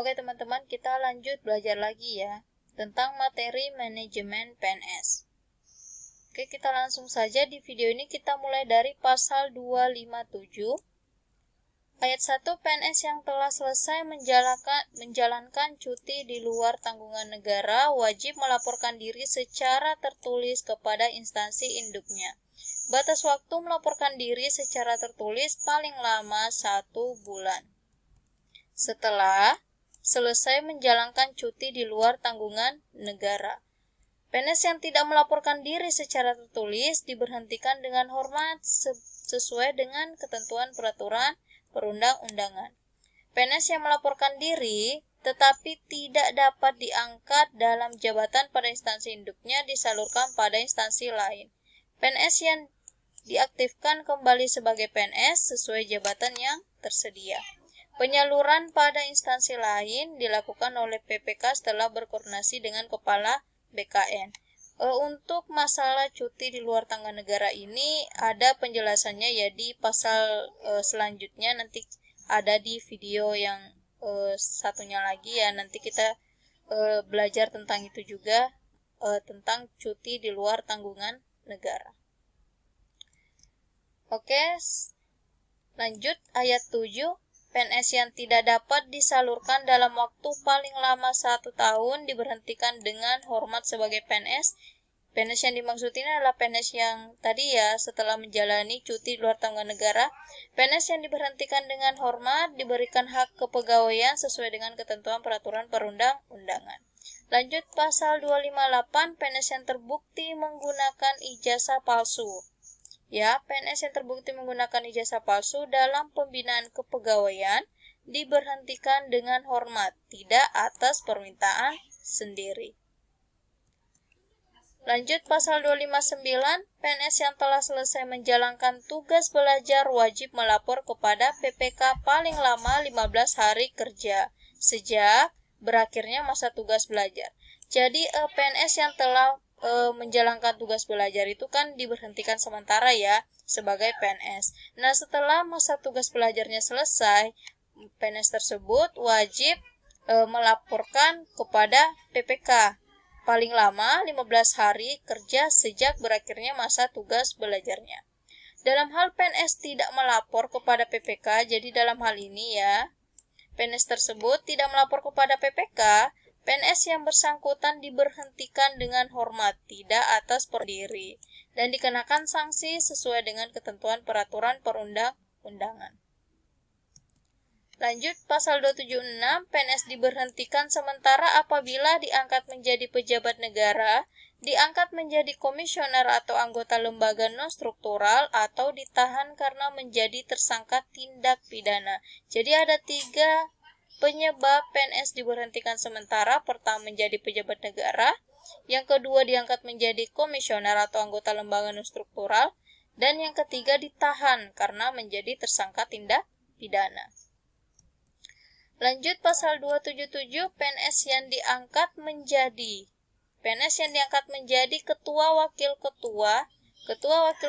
Oke teman-teman, kita lanjut belajar lagi ya tentang materi manajemen PNS. Oke, kita langsung saja di video ini kita mulai dari pasal 257. Ayat 1, PNS yang telah selesai menjalankan cuti di luar tanggungan negara wajib melaporkan diri secara tertulis kepada instansi induknya. Batas waktu melaporkan diri secara tertulis paling lama 1 bulan. Setelah selesai menjalankan cuti di luar tanggungan negara. PNS yang tidak melaporkan diri secara tertulis diberhentikan dengan hormat sesuai dengan ketentuan peraturan perundang-undangan. PNS yang melaporkan diri tetapi tidak dapat diangkat dalam jabatan pada instansi induknya disalurkan pada instansi lain. PNS yang diaktifkan kembali sebagai PNS sesuai jabatan yang tersedia. Penyaluran pada instansi lain dilakukan oleh PPK setelah berkoordinasi dengan Kepala BKN. Untuk masalah cuti di luar tanggungan negara ini ada penjelasannya ya di pasal selanjutnya, nanti ada di video yang satunya lagi ya, nanti kita belajar tentang itu juga, tentang cuti di luar tanggungan negara. Oke, lanjut ayat 7. PNS yang tidak dapat disalurkan dalam waktu paling lama 1 tahun diberhentikan dengan hormat sebagai PNS. PNS yang dimaksud ini adalah PNS yang tadi ya setelah menjalani cuti luar tanggungan negara. PNS yang diberhentikan dengan hormat diberikan hak kepegawaian sesuai dengan ketentuan peraturan perundang-undangan. Lanjut pasal 258, PNS yang terbukti menggunakan ijazah palsu. Ya, PNS yang terbukti menggunakan ijazah palsu dalam pembinaan kepegawaian diberhentikan dengan hormat, tidak atas permintaan sendiri. Lanjut pasal 259, PNS yang telah selesai menjalankan tugas belajar wajib melapor kepada PPK paling lama 15 hari kerja sejak berakhirnya masa tugas belajar. Jadi PNS yang telah menjalankan tugas belajar itu kan diberhentikan sementara ya sebagai PNS. Nah, setelah masa tugas belajarnya selesai, PNS tersebut wajib melaporkan kepada PPK paling lama 15 hari kerja sejak berakhirnya masa tugas belajarnya. Dalam hal PNS tidak melapor kepada PPK, jadi dalam hal ini ya, PNS tersebut tidak melapor kepada PPK, PNS yang bersangkutan diberhentikan dengan hormat, tidak atas diri, dan dikenakan sanksi sesuai dengan ketentuan peraturan perundang-undangan. Lanjut pasal 276, PNS diberhentikan sementara apabila diangkat menjadi pejabat negara, diangkat menjadi komisioner atau anggota lembaga non-struktural, atau ditahan karena menjadi tersangka tindak pidana. Jadi ada 3 penyebab PNS diberhentikan sementara. Pertama, menjadi pejabat negara. Yang kedua, diangkat menjadi komisioner atau anggota lembaga non-struktural. Dan yang ketiga, ditahan karena menjadi tersangka tindak pidana. Lanjut pasal 277, PNS yang diangkat menjadi ketua, wakil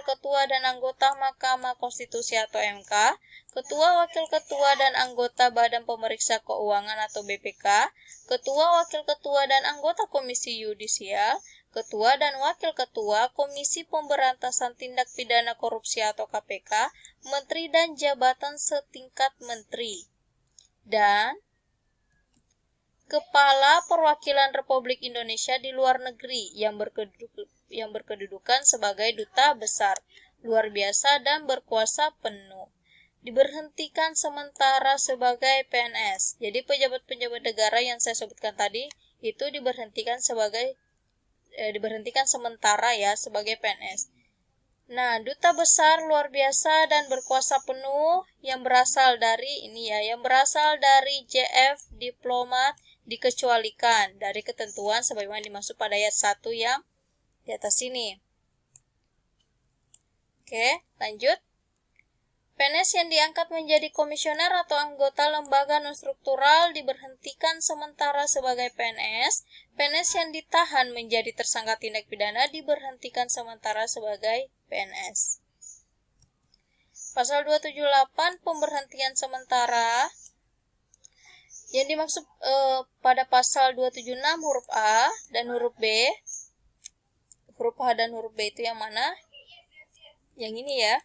ketua dan anggota Mahkamah Konstitusi atau MK, ketua, wakil ketua dan anggota Badan Pemeriksa Keuangan atau BPK, ketua, wakil ketua dan anggota Komisi Yudisial, ketua dan wakil ketua Komisi Pemberantasan Tindak Pidana Korupsi atau KPK, menteri dan jabatan setingkat menteri, dan Kepala Perwakilan Republik Indonesia di luar negeri yang berkedudukan sebagai duta besar, luar biasa dan berkuasa penuh, diberhentikan sementara sebagai PNS. Jadi pejabat-pejabat negara yang saya sebutkan tadi itu diberhentikan sementara ya sebagai PNS. Nah, duta besar, luar biasa dan berkuasa penuh yang berasal dari JF diplomat dikecualikan dari ketentuan sebagaimana dimaksud pada ayat 1 yang di atas ini. Oke, lanjut. PNS yang diangkat menjadi komisioner atau anggota lembaga non-struktural diberhentikan sementara sebagai PNS. PNS yang ditahan menjadi tersangka tindak pidana diberhentikan sementara sebagai PNS. Pasal 278, pemberhentian sementara. Yang dimaksud pada pasal 276 huruf A dan huruf B, huruf A dan huruf B itu yang mana? Yang ini ya,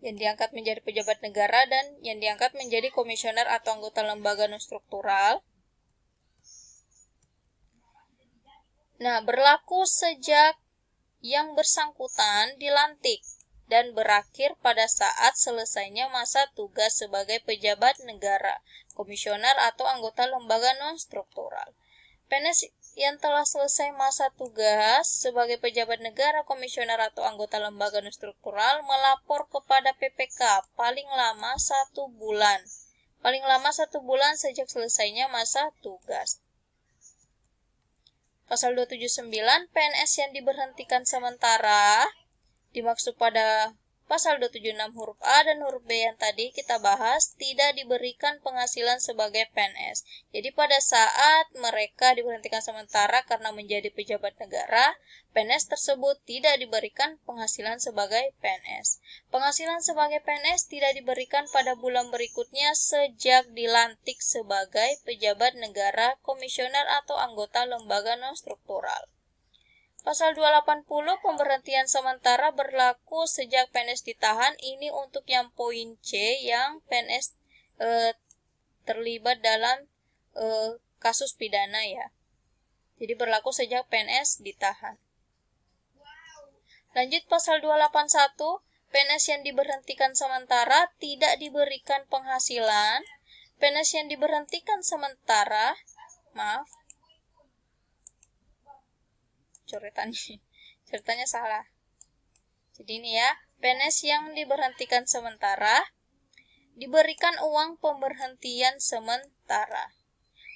yang diangkat menjadi pejabat negara dan yang diangkat menjadi komisioner atau anggota lembaga non struktural. Nah, berlaku sejak yang bersangkutan dilantik dan berakhir pada saat selesainya masa tugas sebagai pejabat negara, komisioner atau anggota lembaga non-struktural. PNS yang telah selesai masa tugas sebagai pejabat negara, komisioner atau anggota lembaga non-struktural melapor kepada PPK paling lama 1 bulan. Paling lama 1 bulan sejak selesainya masa tugas. Pasal 279, PNS yang diberhentikan sementara dimaksud pada pasal 276 huruf A dan huruf B yang tadi kita bahas tidak diberikan penghasilan sebagai PNS. Jadi pada saat mereka diberhentikan sementara karena menjadi pejabat negara, PNS tersebut tidak diberikan penghasilan sebagai PNS. Penghasilan sebagai PNS tidak diberikan pada bulan berikutnya sejak dilantik sebagai pejabat negara, komisioner atau anggota lembaga non-struktural. Pasal 280 pemberhentian sementara berlaku sejak PNS ditahan. Ini untuk yang poin C yang PNS terlibat dalam kasus pidana ya. Jadi berlaku sejak PNS ditahan. Lanjut pasal 281, PNS yang diberhentikan sementara tidak diberikan penghasilan. PNS yang diberhentikan sementara, coretannya salah. Jadi ini ya, PNS yang diberhentikan sementara diberikan uang pemberhentian sementara.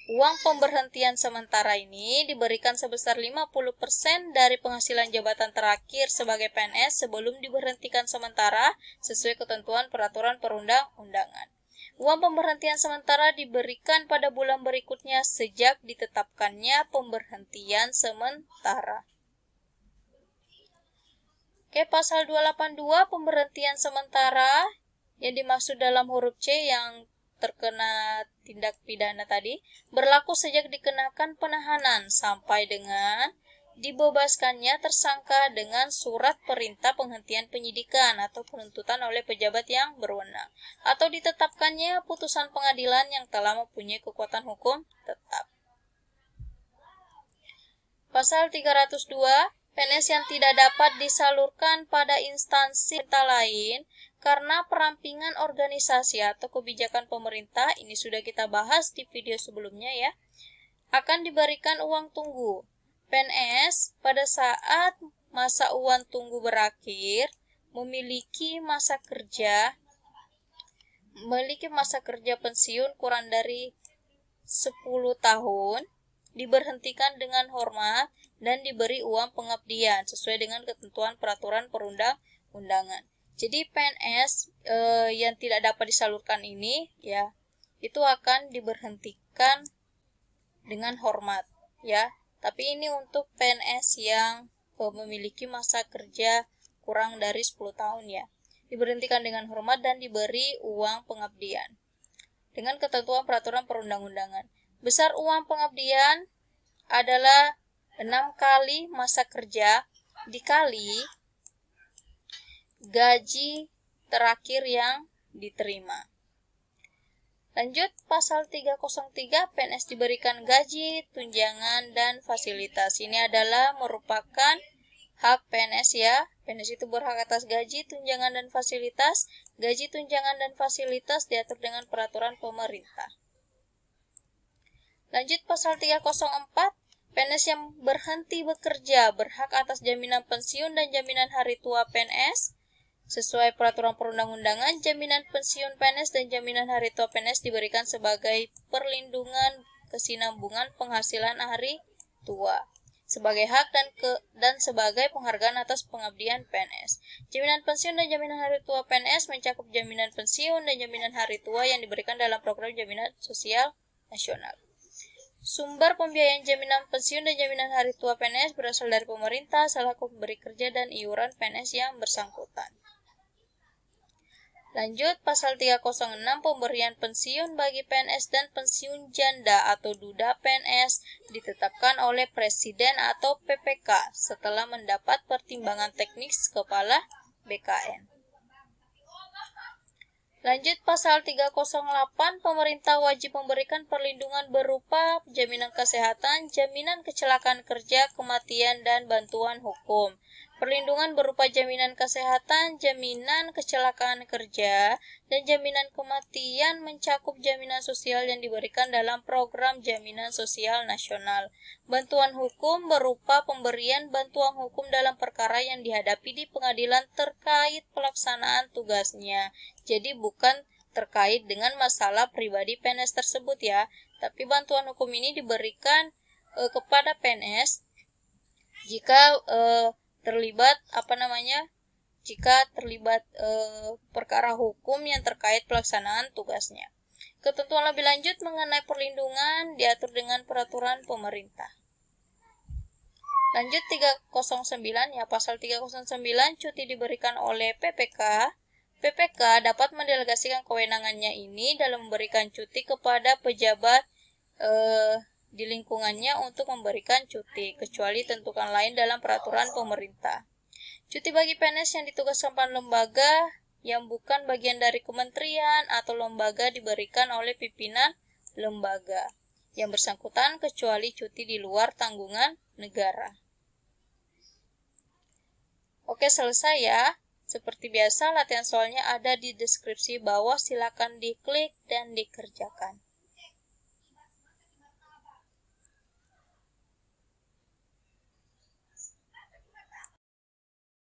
Uang pemberhentian sementara ini diberikan sebesar 50% dari penghasilan jabatan terakhir sebagai PNS sebelum diberhentikan sementara sesuai ketentuan peraturan perundang-undangan. Uang pemberhentian sementara diberikan pada bulan berikutnya sejak ditetapkannya pemberhentian sementara. Oke, pasal 282 pemberhentian sementara yang dimaksud dalam huruf C yang terkena tindak pidana tadi berlaku sejak dikenakan penahanan sampai dengan dibebaskannya tersangka dengan surat perintah penghentian penyidikan atau penuntutan oleh pejabat yang berwenang atau ditetapkannya putusan pengadilan yang telah mempunyai kekuatan hukum tetap. Pasal 302, PNS yang tidak dapat disalurkan pada instansi lain karena perampingan organisasi atau kebijakan pemerintah, ini sudah kita bahas di video sebelumnya ya, akan diberikan uang tunggu. PNS pada saat masa uang tunggu berakhir memiliki masa kerja pensiun kurang dari 10 tahun, diberhentikan dengan hormat dan diberi uang pengabdian sesuai dengan ketentuan peraturan perundang-undangan. Jadi PNS yang tidak dapat disalurkan ini ya, itu akan diberhentikan dengan hormat ya. Tapi ini untuk PNS yang memiliki masa kerja kurang dari 10 tahun ya. Diberhentikan dengan hormat dan diberi uang pengabdian dengan ketentuan peraturan perundang-undangan. Besar uang pengabdian adalah 6 kali masa kerja dikali gaji terakhir yang diterima. Lanjut, pasal 303, PNS diberikan gaji, tunjangan, dan fasilitas. Ini adalah merupakan hak PNS ya. PNS itu berhak atas gaji, tunjangan, dan fasilitas. Gaji, tunjangan, dan fasilitas diatur dengan peraturan pemerintah. Lanjut, pasal 304, PNS yang berhenti bekerja berhak atas jaminan pensiun dan jaminan hari tua PNS. Sesuai peraturan perundang-undangan, jaminan pensiun PNS dan jaminan hari tua PNS diberikan sebagai perlindungan kesinambungan penghasilan hari tua, sebagai hak dan sebagai penghargaan atas pengabdian PNS. Jaminan pensiun dan jaminan hari tua PNS mencakup jaminan pensiun dan jaminan hari tua yang diberikan dalam program jaminan sosial nasional. Sumber pembiayaan jaminan pensiun dan jaminan hari tua PNS berasal dari pemerintah selaku pemberi kerja dan iuran PNS yang bersangkutan. Lanjut, pasal 306 pemberian pensiun bagi PNS dan pensiun janda atau duda PNS ditetapkan oleh Presiden atau PPK setelah mendapat pertimbangan teknis Kepala BKN. Lanjut, pasal 308 pemerintah wajib memberikan perlindungan berupa jaminan kesehatan, jaminan kecelakaan kerja, kematian, dan bantuan hukum. Perlindungan berupa jaminan kesehatan, jaminan kecelakaan kerja, dan jaminan kematian mencakup jaminan sosial yang diberikan dalam program jaminan sosial nasional. Bantuan hukum berupa pemberian bantuan hukum dalam perkara yang dihadapi di pengadilan terkait pelaksanaan tugasnya. Jadi bukan terkait dengan masalah pribadi PNS tersebut ya, tapi bantuan hukum ini diberikan kepada PNS jika terlibat perkara hukum yang terkait pelaksanaan tugasnya. Ketentuan lebih lanjut mengenai perlindungan diatur dengan peraturan pemerintah. Lanjut 309 ya, pasal 309 cuti diberikan oleh PPK. PPK dapat mendelegasikan kewenangannya ini dalam memberikan cuti kepada pejabat di lingkungannya untuk memberikan cuti, kecuali tentukan lain dalam peraturan pemerintah. Cuti bagi PNS yang ditugaskan pada lembaga yang bukan bagian dari kementerian atau lembaga diberikan oleh pimpinan lembaga yang bersangkutan kecuali cuti di luar tanggungan negara. Oke, selesai ya. Seperti biasa, latihan soalnya ada di deskripsi bawah, silakan diklik dan dikerjakan.